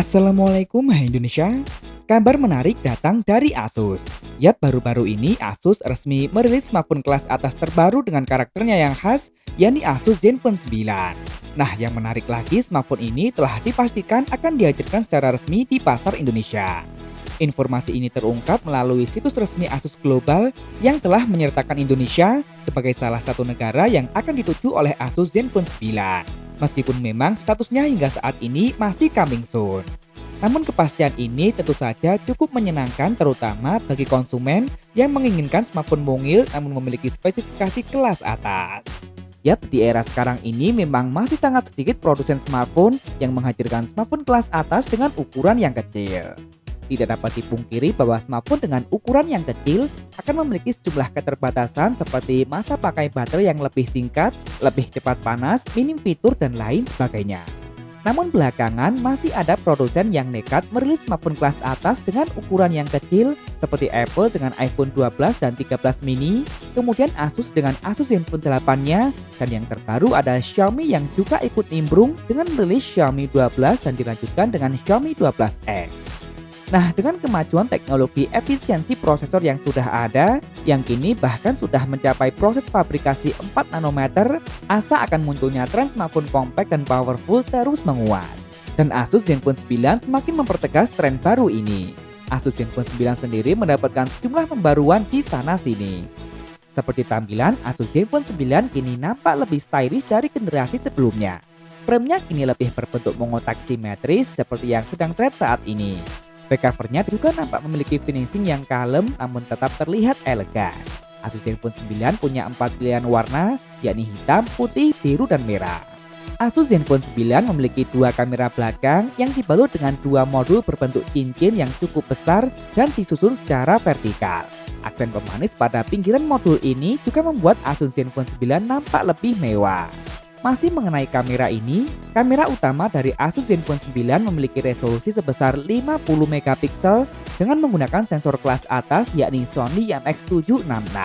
Assalamualaikum hai Indonesia. Kabar menarik datang dari Asus. Yap, baru-baru ini Asus resmi merilis smartphone kelas atas terbaru dengan karakternya yang khas, yakni Asus Zenfone 9. Nah, yang menarik lagi, smartphone ini telah dipastikan akan dihadirkan secara resmi di pasar Indonesia. Informasi ini terungkap melalui situs resmi Asus Global yang telah menyertakan Indonesia sebagai salah satu negara yang akan dituju oleh Asus Zenfone 9. Meskipun memang statusnya hingga saat ini masih coming soon. Namun kepastian ini tentu saja cukup menyenangkan terutama bagi konsumen yang menginginkan smartphone mungil namun memiliki spesifikasi kelas atas. Yap, di era sekarang ini memang masih sangat sedikit produsen smartphone yang menghadirkan smartphone kelas atas dengan ukuran yang kecil. Tidak dapat dipungkiri bahwa smartphone dengan ukuran yang kecil akan memiliki sejumlah keterbatasan seperti masa pakai baterai yang lebih singkat, lebih cepat panas, minim fitur, dan lain sebagainya. Namun belakangan masih ada produsen yang nekat merilis smartphone kelas atas dengan ukuran yang kecil seperti Apple dengan iPhone 12 dan 13 mini, kemudian Asus dengan Asus Zenfone 8-nya, dan yang terbaru ada Xiaomi yang juga ikut nimbrung dengan merilis Xiaomi 12 dan dilanjutkan dengan Xiaomi 12X. Nah, dengan kemajuan teknologi efisiensi prosesor yang sudah ada, yang kini bahkan sudah mencapai proses fabrikasi 4 nanometer, asa akan munculnya tren smartphone compact dan powerful terus menguat. Dan Asus Zenfone 9 semakin mempertegas tren baru ini. Asus Zenfone 9 sendiri mendapatkan sejumlah pembaruan di sana-sini. Seperti tampilan, Asus Zenfone 9 kini nampak lebih stylish dari generasi sebelumnya. Framenya kini lebih berbentuk mengotak simetris seperti yang sedang tren saat ini. Backcovernya juga nampak memiliki finishing yang kalem namun tetap terlihat elegan. Asus Zenfone 9 punya 4 pilihan warna, yakni hitam, putih, biru, dan merah. Asus Zenfone 9 memiliki 2 kamera belakang yang dibalut dengan 2 modul berbentuk cincin yang cukup besar dan disusun secara vertikal. Aksen pemanis pada pinggiran modul ini juga membuat Asus Zenfone 9 nampak lebih mewah. Masih mengenai kamera ini, kamera utama dari Asus Zenfone 9 memiliki resolusi sebesar 50 megapiksel dengan menggunakan sensor kelas atas yakni Sony IMX766.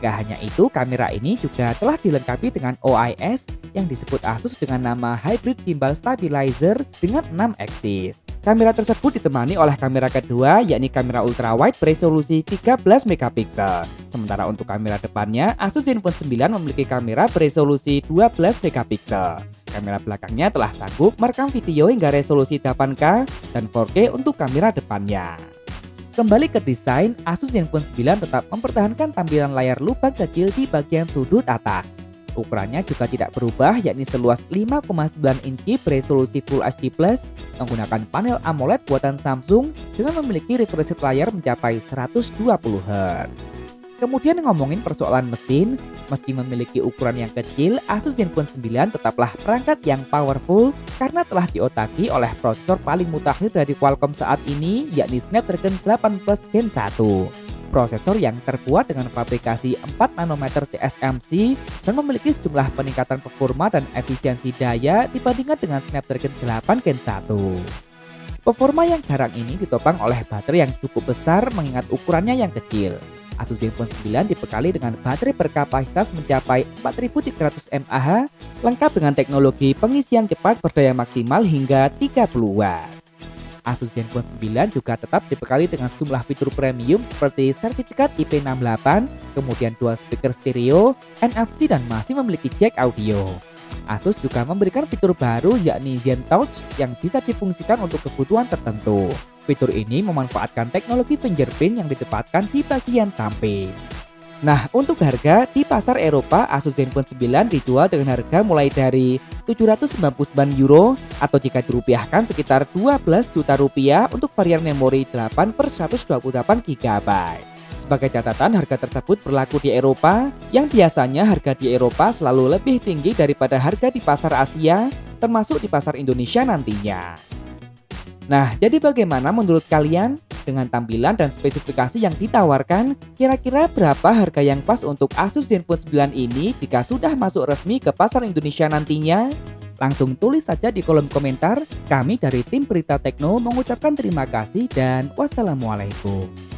Gak hanya itu, kamera ini juga telah dilengkapi dengan OIS yang disebut Asus dengan nama Hybrid Gimbal Stabilizer dengan 6 axis. Kamera tersebut ditemani oleh kamera kedua yakni kamera ultrawide beresolusi 13 megapiksel. Sementara untuk kamera depannya, Asus Zenfone 9 memiliki kamera beresolusi 12 megapiksel. Kamera belakangnya telah sanggup merekam video hingga resolusi 8K dan 4K untuk kamera depannya. Kembali ke desain, Asus Zenfone 9 tetap mempertahankan tampilan layar lubang kecil di bagian sudut atas. Ukurannya juga tidak berubah yakni seluas 5,9 inci beresolusi Full HD Plus menggunakan panel AMOLED buatan Samsung dengan memiliki refresh rate layar mencapai 120 Hz. Kemudian ngomongin persoalan mesin, meski memiliki ukuran yang kecil, Asus Zenfone 9 tetaplah perangkat yang powerful karena telah diotaki oleh prosesor paling mutakhir dari Qualcomm saat ini yakni Snapdragon 8 Plus Gen 1. Prosesor yang terbuat dengan fabrikasi 4 nanometer TSMC dan memiliki sejumlah peningkatan performa dan efisiensi daya dibandingkan dengan Snapdragon 8 Gen 1. Performa yang garang ini ditopang oleh baterai yang cukup besar mengingat ukurannya yang kecil. Asus Zenfone 9 dibekali dengan baterai berkapasitas mencapai 4300 mAh, lengkap dengan teknologi pengisian cepat berdaya maksimal hingga 30 Watt. Asus Zenfone 9 juga tetap dibekali dengan sejumlah fitur premium seperti sertifikat IP68, kemudian dual speaker stereo, NFC, dan masih memiliki jack audio. Asus juga memberikan fitur baru yakni Zen Touch yang bisa difungsikan untuk kebutuhan tertentu. Fitur ini memanfaatkan teknologi fingerprint yang ditempatkan di bagian samping. Nah, untuk harga di pasar Eropa, Asus Zenfone 9 dijual dengan harga mulai dari €799 atau jika dirupiahkan sekitar 12 juta rupiah untuk varian memori 8 per 128 GB. Sebagai catatan, harga tersebut berlaku di Eropa, yang biasanya harga di Eropa selalu lebih tinggi daripada harga di pasar Asia, termasuk di pasar Indonesia nantinya. Nah, jadi bagaimana menurut kalian? Dengan tampilan dan spesifikasi yang ditawarkan, kira-kira berapa harga yang pas untuk Asus Zenfone 9 ini jika sudah masuk resmi ke pasar Indonesia nantinya? Langsung tulis saja di kolom komentar. Kami dari tim Berita Tekno mengucapkan terima kasih dan wassalamualaikum.